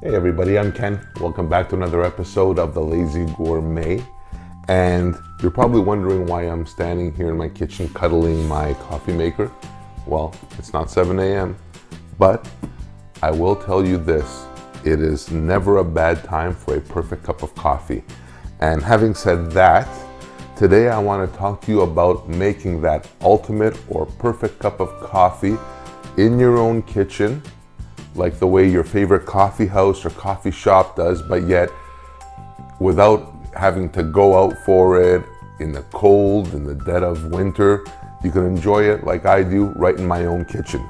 Hey everybody, I'm Ken. Welcome back to another episode of The Lazy Gourmet. And you're probably wondering why I'm standing here in my kitchen cuddling my coffee maker. Well, it's not 7 a.m., but I will tell you this. It is never a bad time for a perfect cup of coffee. And having said that, today I want to talk to you about making that ultimate or perfect cup of coffee in your own kitchen, like the way your favorite coffee house or coffee shop does, but yet without having to go out for it in the cold, in the dead of winter. You can enjoy it like I do right in my own kitchen.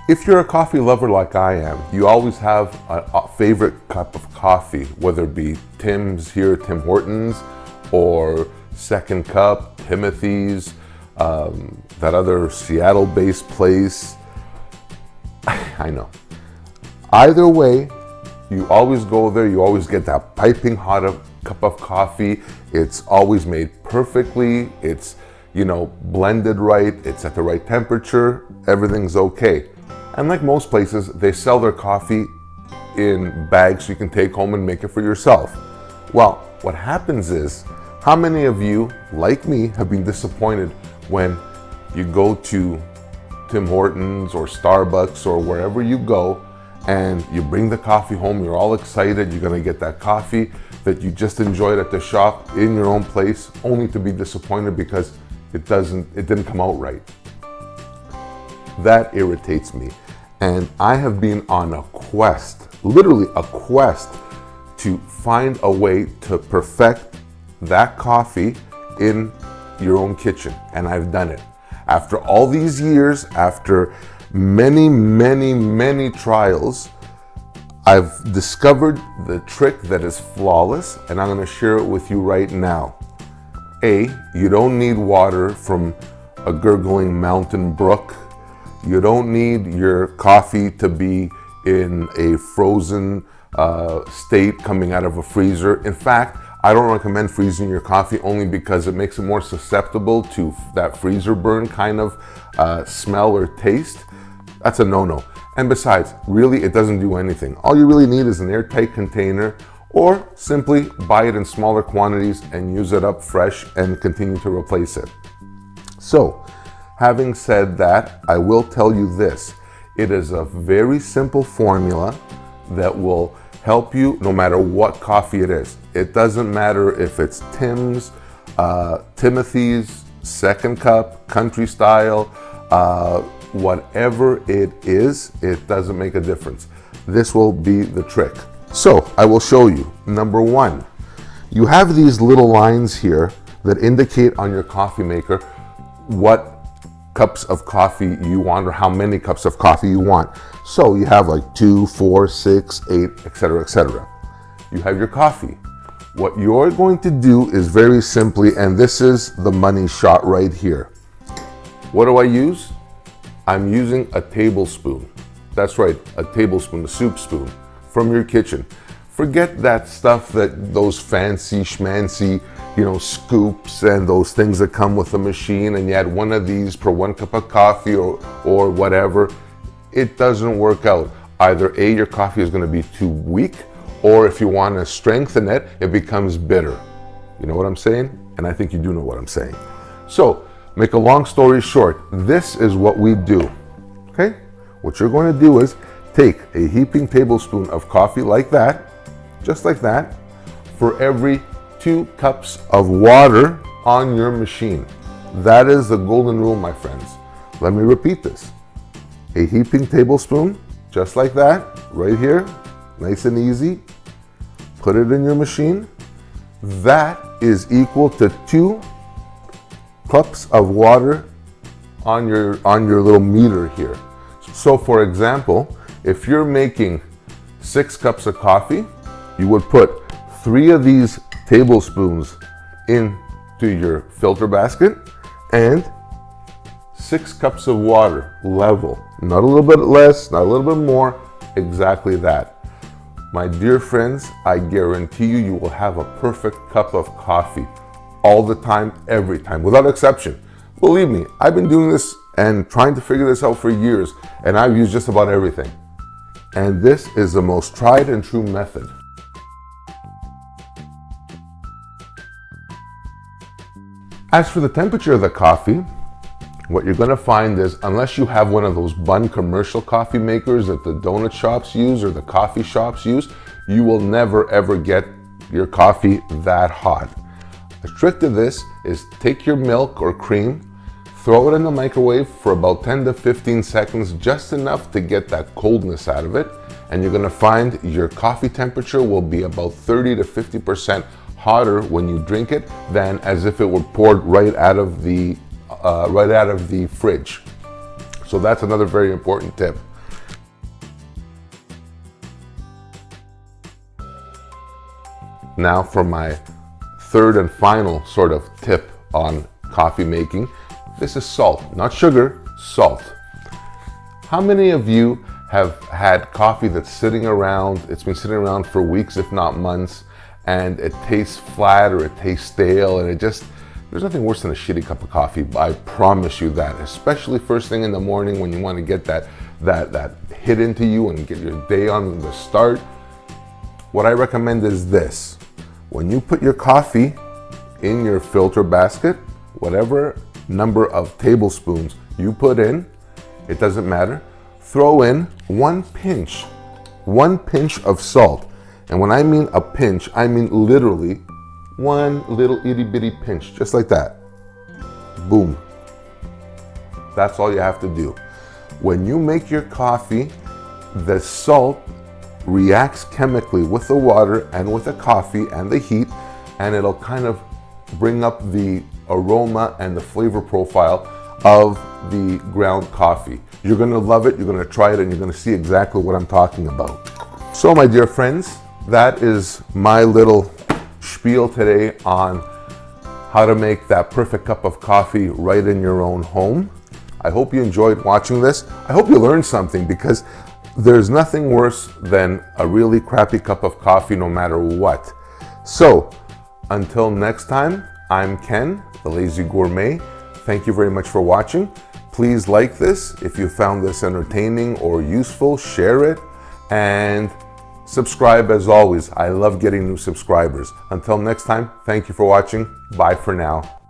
If you're a coffee lover like I am, you always have a favorite cup of coffee, whether it be Tim's here, Tim Hortons, or Second Cup, Timothy's, that other Seattle-based place. I know. Either way, you always go there, you always get that piping hot cup of coffee. It's always made perfectly, it's, blended right, it's at the right temperature, everything's okay. And like most places, they sell their coffee in bags so you can take home and make it for yourself. Well, what happens is, how many of you, like me, have been disappointed when you go to Tim Hortons or Starbucks or wherever you go and you bring the coffee home, you're all excited, you're gonna get that coffee that you just enjoyed at the shop in your own place, only to be disappointed because it didn't come out right. That irritates me. And I have been on a quest, literally a quest, to find a way to perfect that coffee in your own kitchen, and I've done it. After all these years, after many trials, I've discovered the trick that is flawless, and I'm going to share it with you right now. You don't need water from a gurgling mountain brook. You don't need your coffee to be in a frozen state coming out of a freezer. In fact, I don't recommend freezing your coffee only because it makes it more susceptible to that freezer burn kind of smell or taste. That's a no-no. And besides, really, it doesn't do anything. All you really need is an airtight container, or simply buy it in smaller quantities and use it up fresh and continue to replace it. So, having said that, I will tell you this. It is a very simple formula that will help you no matter what coffee it is. It doesn't matter if it's Tim's, Timothy's, Second Cup, Country Style, whatever it is, it doesn't make a difference. This will be the trick. So I will show you. Number one, you have these little lines here that indicate on your coffee maker what cups of coffee you want or how many cups of coffee you want. So you have like 2, 4, 6, 8, etc., etc. You have your coffee. What you're going to do is very simply, and this is the money shot right here. What do I use? I'm using a tablespoon. That's right, a tablespoon, a soup spoon from your kitchen. Forget that stuff, those fancy schmancy, scoops and those things that come with the machine, and you add one of these per 1 cup of coffee or whatever. It doesn't work out. Either A, your coffee is going to be too weak, or if you want to strengthen it, it becomes bitter. You know what I'm saying? And I think you do know what I'm saying. So, make a long story short, this is what we do. Okay? What you're going to do is take a heaping tablespoon of coffee like that, just like that, for every 2 cups of water on your machine. That is the golden rule, my friends. Let me repeat this. A heaping tablespoon, just like that, right here, nice and easy. Put it in your machine. That is equal to 2 cups of water on your little meter here. So for example, if you're making 6 cups of coffee, you would put 3 of these tablespoons into your filter basket and 6 cups of water, level. Not a little bit less, not a little bit more, exactly that. My dear friends, I guarantee you will have a perfect cup of coffee all the time, every time, without exception. Believe me, I've been doing this and trying to figure this out for years, and I've used just about everything. And this is the most tried and true method. As for the temperature of the coffee, what you're going to find is, unless you have one of those Bun commercial coffee makers that the donut shops use or the coffee shops use, you will never ever get your coffee that hot. The trick to this is take your milk or cream, throw it in the microwave for about 10 to 15 seconds, just enough to get that coldness out of it, and you're going to find your coffee temperature will be about 30 to 50% hotter when you drink it than as if it were poured right out of the fridge. So that's another very important tip. Now for my third and final sort of tip on coffee making. This is salt, not sugar, salt. How many of you have had coffee that's sitting around, it's been sitting around for weeks, if not months, and it tastes flat or it tastes stale, and there's nothing worse than a shitty cup of coffee, I promise you that, especially first thing in the morning when you want to get that hit into you and get your day on the start. What I recommend is this. When you put your coffee in your filter basket, whatever number of tablespoons you put in, it doesn't matter, throw in one pinch of salt. And when I mean a pinch, I mean literally one little itty bitty pinch, just like that. Boom. That's all you have to do. When you make your coffee, the salt reacts chemically with the water and with the coffee and the heat, and it'll kind of bring up the aroma and the flavor profile of the ground coffee. You're going to love it, you're going to try it, and you're going to see exactly what I'm talking about. So my dear friends, that is my little spiel today on how to make that perfect cup of coffee right in your own home. I hope you enjoyed watching this. I hope you learned something, because there's nothing worse than a really crappy cup of coffee no matter what. So until next time, I'm Ken, the Lazy Gourmet. Thank you very much for watching. Please like this. If you found this entertaining or useful, share it, and subscribe as always. I love getting new subscribers. Until next time, thank you for watching. Bye for now.